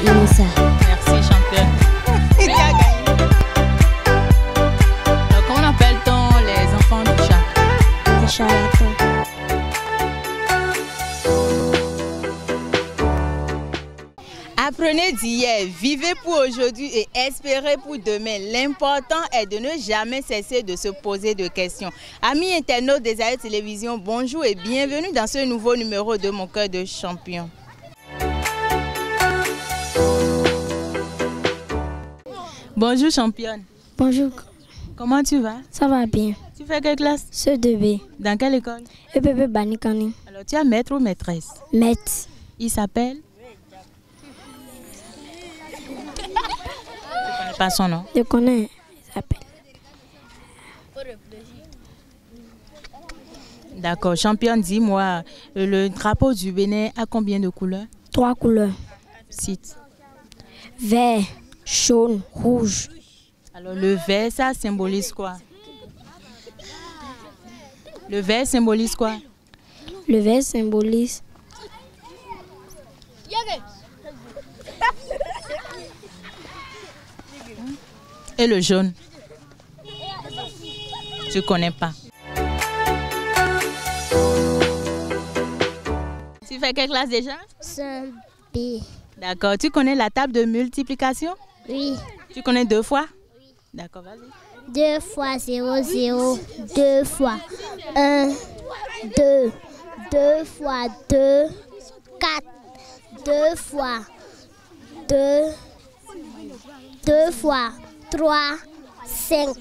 Inissa. Merci, championne. Qui a gagné? Alors, comment appelle-t-on les enfants du chat? Des charlatans. Apprenez d'hier, vivez pour aujourd'hui et espérez pour demain. L'important est de ne jamais cesser de se poser de questions. Amis internautes des Aïeux Télévision, bonjour et bienvenue dans ce nouveau numéro de Mon Cœur de Champion. Bonjour championne. Bonjour, Comment tu vas? ça va bien. Tu fais quelle classe? Ce 2B. Dans quelle école? EPP Banikani. Alors tu as maître ou maîtresse? Maître. Il s'appelle? Je ne connais pas son nom. Je connais. Il s'appelle. D'accord. Championne, dis-moi, le drapeau du Bénin a combien de couleurs? 3 couleurs. Cite. Vert, jaune, rouge. Alors le vert, ça symbolise quoi? Le vert symbolise quoi? Le vert symbolise Et le jaune? Je ne connais pas. Tu fais quelle classe déjà? ce B. D'accord. Tu connais la table de multiplication? Oui. Tu connais 2 fois? Oui. D'accord, vas-y. 2 fois 0, 0. 2 fois 1, 2. 2 fois 2, 4. 2 fois 2. 2 fois 3, 5.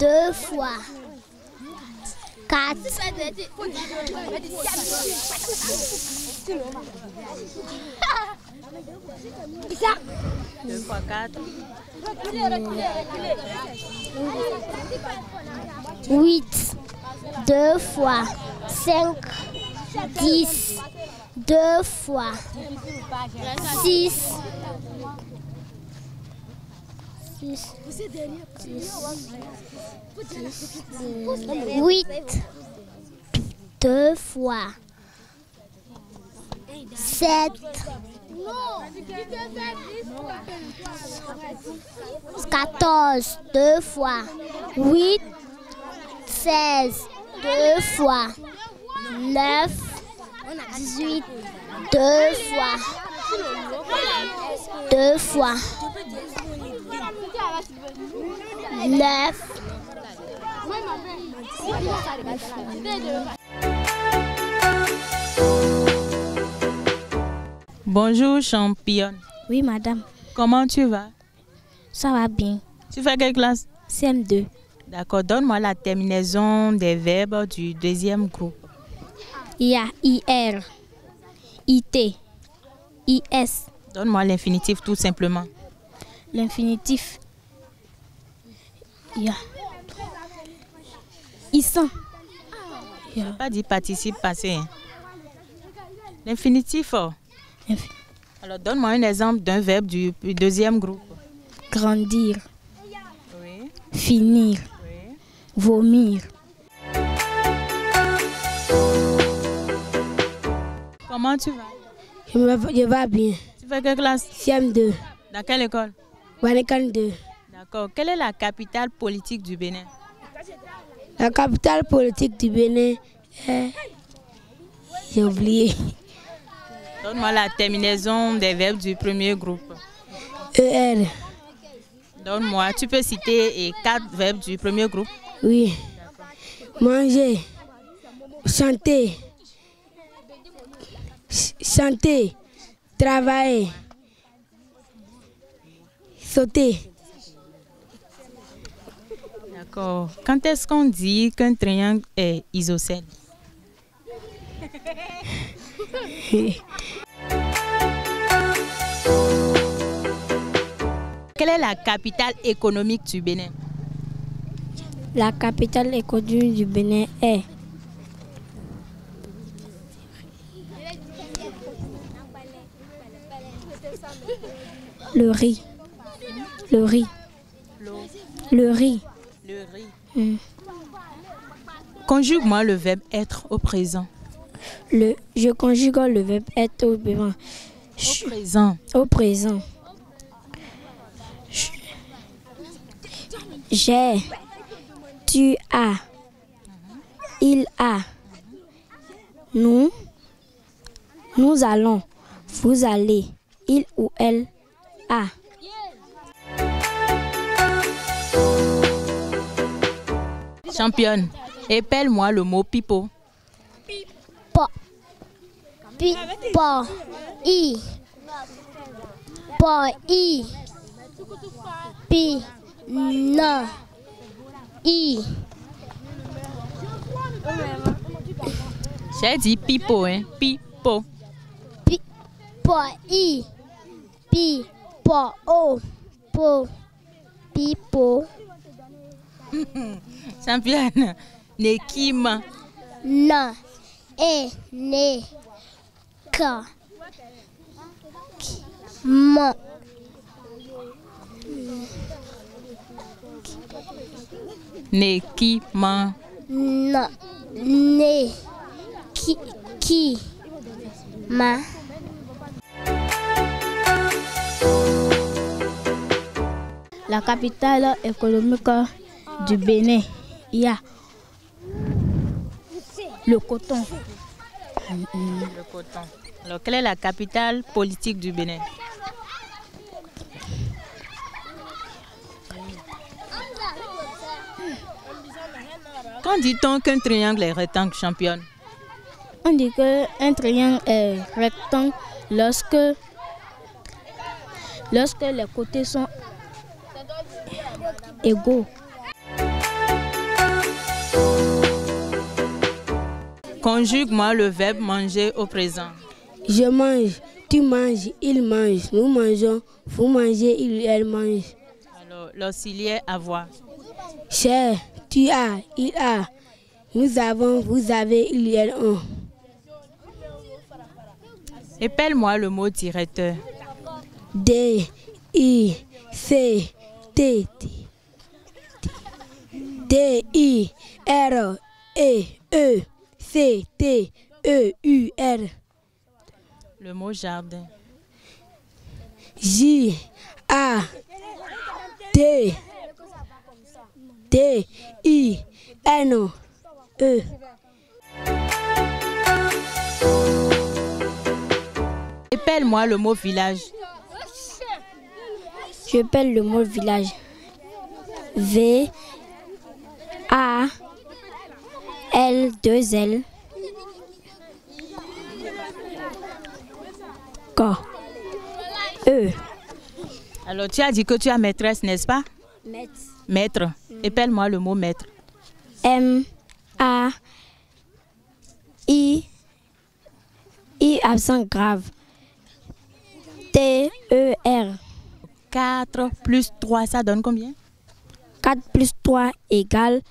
2 fois 4. 2 fois 4. 8. 2 fois 5. 10. 2 fois 6. 8. 2 fois 7. 14. 2 fois 8. 16. 2 fois 9. 18. 2 fois 2 fois 9. Bonjour championne. Oui, madame. Comment tu vas? Ça va bien. Tu fais quelle classe? CM2. D'accord. Donne-moi la terminaison des verbes du deuxième groupe. Il y a IR, IT, IS. Donne-moi l'infinitif tout simplement. L'infinitif. Il y a ISSAN. Il y a Pas dit participe passé. Hein. L'infinitif. Oh. infi- Alors donne-moi un exemple d'un verbe du deuxième groupe. grandir, Oui. finir, Oui. vomir. Comment tu vas? Je vais bien. Tu fais quelle classe? CM2. Dans quelle école? Banikani 2. D'accord. Quelle est la capitale politique du Bénin? La capitale politique du Bénin est... J'ai oublié. Donne-moi la terminaison des verbes du premier groupe. ER. Donne-moi, tu peux citer 4 verbes du premier groupe. Oui. Manger. Chanter. Chanter. Travailler. Sauter. D'accord. Quand est-ce qu'on dit qu'un triangle est isocèle? Quelle est la capitale économique du Bénin? La capitale économique du Bénin est le riz. Le riz. Le riz. Le riz. Conjugue-moi le verbe être au présent. Je conjugue le verbe être au présent. Au présent. Au présent. J'ai, tu as, il a, nous allons, vous allez, il ou elle a. Championne, épelle-moi le mot pipeau. Po, pi, po, i, pi, na, i. J'ai dit pipeau, hein, pipeau. Pi, po, i, pi, po, o, po, pipo. Championne, Nekima. Na, e, ne, ka, ma. Nekima. Na, ne, ki, ma. La capitale économique du Bénin, il y a le coton. Le coton. Alors, quelle est la capitale politique du Bénin? Quand dit-on qu'un triangle est rectangle, championne? On dit qu'un triangle est rectangle lorsque les côtés sont égaux. Conjugue-moi le verbe manger au présent. Je mange, tu manges, il mange, nous mangeons, vous mangez, il elle mange. Alors, l'auxiliaire avoir. J'ai, tu as, il a, nous avons, vous avez, il elle ont. Épelle-moi le mot directeur. D, I, C, T, D, I, R, E, C, T, E, U, R. Le mot jardin. J, A, T, D, I, N, E. Épelle-moi le mot village. Je pèle le mot village. V, A, L, 2 L, K, E. Alors, tu as dit que tu as maîtresse, n'est-ce pas? Maître. Épelle-moi le mot maître. M, A, I accent grave. T, E, R. 4 plus 3, ça donne combien? 4 plus 3 égale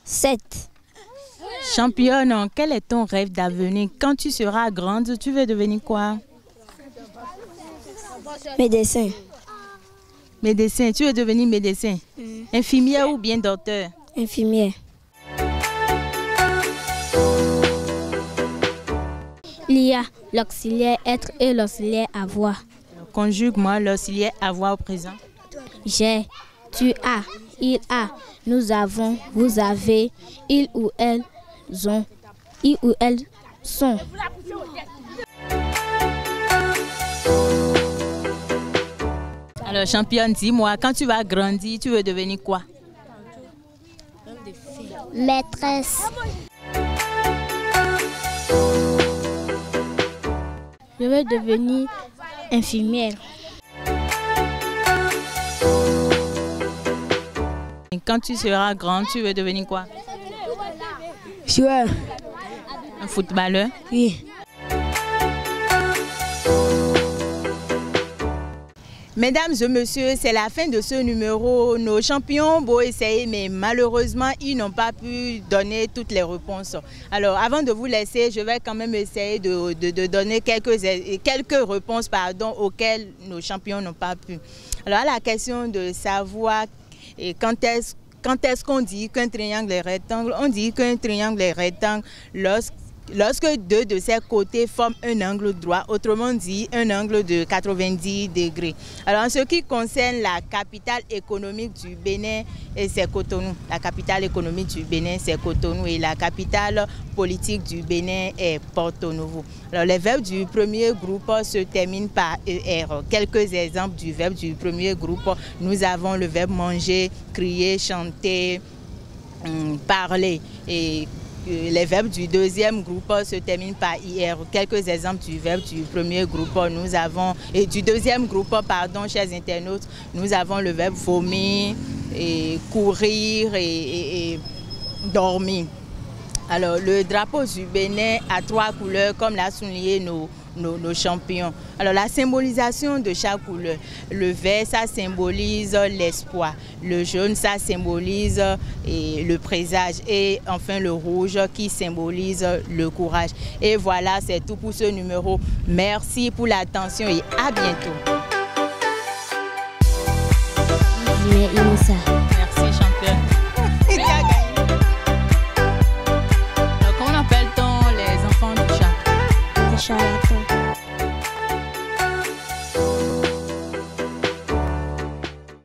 7. Championne, quel est ton rêve d'avenir? Quand tu seras grande, tu veux devenir quoi? Médecin. Médecin, tu veux devenir médecin? Infirmière ou bien docteur? Infirmière. Il y a l'auxiliaire être et l'auxiliaire avoir. Conjugue-moi l'auxiliaire avoir au présent. J'ai, tu as, il a, nous avons, vous avez, il ou elles ont, il ou elles sont. Alors, championne, dis-moi, quand tu vas grandir, tu veux devenir quoi? Maîtresse. Je veux devenir infirmière. Et quand tu seras grande, tu veux devenir quoi? Joueur. Un footballeur? Oui. Mesdames et messieurs, c'est la fin de ce numéro. Nos champions ont beau essayer, mais malheureusement, ils n'ont pas pu donner toutes les réponses. Alors, avant de vous laisser, je vais quand même essayer de donner quelques réponses auxquelles nos champions n'ont pas pu. Alors, à la question de savoir quand est-ce qu'on dit qu'un triangle est rectangle, on dit qu'un triangle est rectangle lorsque deux de ces côtés forment un angle droit, autrement dit un angle de 90 degrés. Alors en ce qui concerne la capitale économique du Bénin, c'est Cotonou. La capitale économique du Bénin, c'est Cotonou, et la capitale politique du Bénin est Porto Novo. Alors les verbes du premier groupe se terminent par ER. Quelques exemples du verbe du premier groupe: nous avons le verbe manger, crier, chanter, parler. Et les verbes du deuxième groupe se terminent par IR. Quelques exemples du verbe du premier groupe, nous avons, et du deuxième groupe, pardon, chers internautes, nous avons le verbe vomir, et courir et dormir. Alors, le drapeau du Bénin a 3 couleurs, comme l'a souligné nos champions. Alors, la symbolisation de chaque couleur: le vert, ça symbolise l'espoir; le jaune, ça symbolise le présage; et enfin le rouge qui symbolise le courage. Et voilà, c'est tout pour ce numéro. Merci pour l'attention et à bientôt. Merci, championne. Tu as gagné. Comment appelle-t-on les enfants du chat? Charlotte.